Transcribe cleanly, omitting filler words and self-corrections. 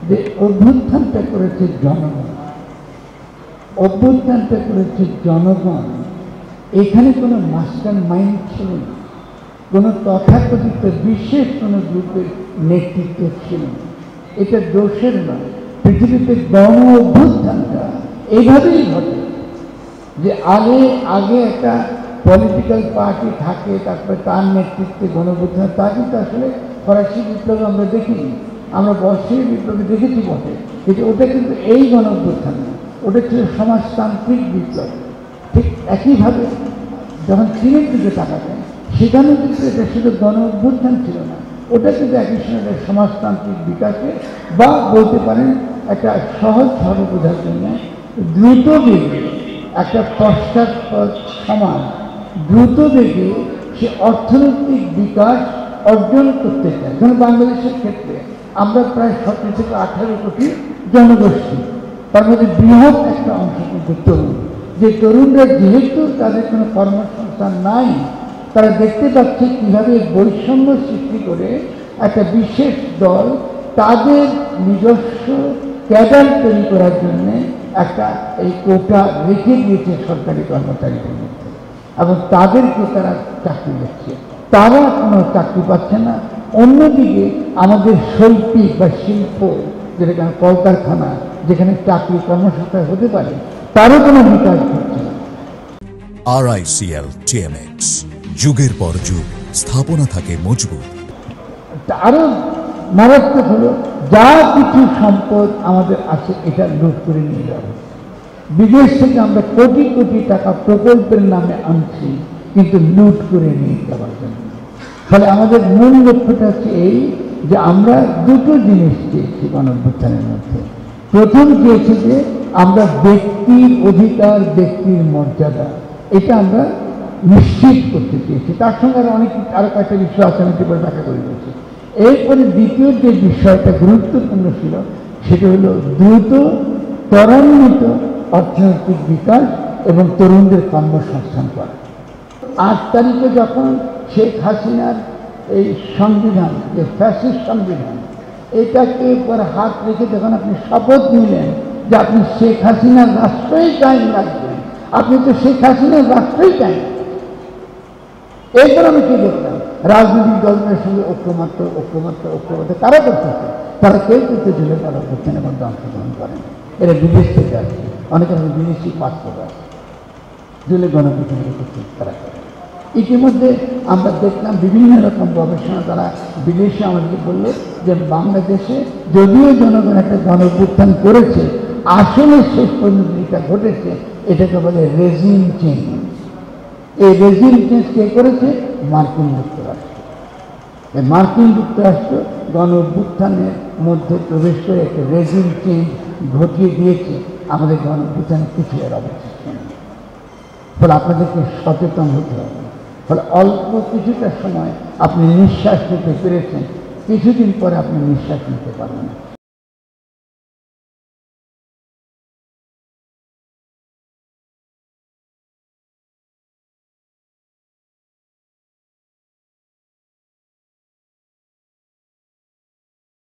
যে অভ্যুত্থানটা করেছে জনগণ, অভ্যুত্থানটা করেছে জনগণ। এখানে কোনো মাস্টার মাইন্ড ছিল না, কোনো তথাকথিত বিশেষ কোনো গ্রুপের নেতৃত্ব ছিল না। এটা দোষের নয়, পৃথিবীতে গণ অভ্যুত্থানটা এইভাবেই ঘটে যে আগে একটা পলিটিক্যাল পার্টি থাকে, তারপরে তার নেতৃত্বে গণ অভ্যুত্থান। তা কিন্তু আসলে ফরাসি বিপ্লবে আমরা দেখিনি, আমরা বর্ষীয় বিপ্লবে দেখেছি বটে, কিন্তু ওটা কিন্তু এই গণ অভ্যুত্থান না, ওটা ছিল সমাজতান্ত্রিক বিপ্লব। ঠিক একইভাবে যখন চীনের দিকে তাকাতেন, সেখানেও কিন্তু এটা শুধু গণ অভ্যুত্থান ছিল না, ওটা কিন্তু একই সঙ্গে সমাজতান্ত্রিক বিকাশে বা বলতে পারেন একটা সহজ ভাবে বোঝার জন্য দ্রুত বেগে একটা পশ্চাৎপদ সমাজ দ্রুত বেগে সে অর্থনৈতিক বিকাশ অর্জন করতে চায়। যেমন বাংলাদেশের ক্ষেত্রে আমরা প্রায় 17 থেকে 18 কোটি জনগোষ্ঠী, তার মধ্যে বৃহৎ একটা অংশ কিন্তু তরুণ। যে তরুণরা যেহেতু তাদের কোনো কর্মসংস্থান নাই, তারা দেখতে পাচ্ছে কীভাবে বৈষম্য সৃষ্টি করে একটা বিশেষ দল তাদের নিজস্ব ক্যাডার তৈরি করার জন্য একটা এই কোটা রেখে দিয়েছে সরকারি কর্মচারীদের মধ্যে, এবং তাদেরকে তারা চাকরি দিচ্ছে, তারা কোনো চাকরি পাচ্ছে না। অন্যদিকে আমাদের শৈল্পিক বা শিল্প, যেটা কলকারখানা, যেখানে চাকরি কর্মসংস্থান হতে পারে, তারও কোনো বিকাশ ঘটছে না। RICL TMX, যুগের পর যুগ স্থাপনা থাকে মজবুত। আরো মারাত্মক হলো, যা কিছু সম্পদ আমাদের আছে এটা লুট করে নিয়ে যাবে। বিদেশ থেকে আমরা কোটি কোটি টাকা প্রকল্পের নামে আনছি, কিন্তু লুট করে নিয়ে যাওয়ার জন্য। ফলে আমাদের মূল লক্ষ্যটা হচ্ছে এই যে আমরা দুটো জিনিস চেয়েছি গণঅভ্যুত্থানের মধ্যে। প্রথম চেয়েছি যে আমরা ব্যক্তির অধিকার, ব্যক্তির মর্যাদা, এটা আমরা নিশ্চিত করতে চেয়েছি। তার সঙ্গে আরো কয়েকটা বিষয় আছে, আমি টিপে ব্যাখ্যা করে দিয়েছি। এরপরে দ্বিতীয় যে বিষয়টা গুরুত্বপূর্ণ ছিল, সেটা হলো দ্রুত ত্বরান্বিত অর্থনৈতিক বিকাশ এবং তরুণদের কর্মসংস্থান করা। 8 তারিখে যখন শেখ হাসিনার এই সংবিধান, যে ফ্যাসিস্ট সংবিধান, এটাকে উপর হাত রেখে যখন আপনি শপথ নিলেন যে আপনি শেখ হাসিনার রাষ্ট্রই কায়েম রাখবেন, আপনি তো শেখ হাসিনার রাষ্ট্রই কায়েম। এরপর আমি কি দেখলাম, রাজনৈতিক দলের সঙ্গে ঐক্যমাত্র তারা করতেছে, তারা কেউ কিন্তু জেলে তারা অভ্যুত্থানের মধ্যে অংশগ্রহণ করেন। এরা বিদেশ থেকে আসছে, অনেকে বিদেশি পাসপোর্ট আছে, জেলে গণঅভ্যুত্থানের করতে তারা করে। ইতিমধ্যে আমরা দেখলাম বিভিন্ন রকম গবেষণা, তারা বিদেশে আমাদেরকে বললো যে বাংলাদেশে যদিও জনগণ একটা গণঅভ্যুত্থান করেছে, আসলে শেষ পর্যন্ত যেটা ঘটেছে এটাকে বলে রেজিম চেঞ্জ। এই রেজিম চেঞ্জ কে করেছে? মার্কিন যুক্তরাষ্ট্র। এই মার্কিন যুক্তরাষ্ট্র গণঅভ্যুত্থানের মধ্যে প্রবেশ করে একটা রেজিম চেঞ্জ ঘটিয়ে দিয়েছে, আমাদের গণঅভ্যুত্থানের কিছু এর অবশিষ্ট নেই। ফলে আপনাদেরকে সচেতন হতে হবে। ফলে অল্প কিছুটা সময় আপনি নিঃশ্বাস নিতে পেরেছেন, কিছুদিন পরে আপনি নিঃশ্বাস নিতে পারবেন না।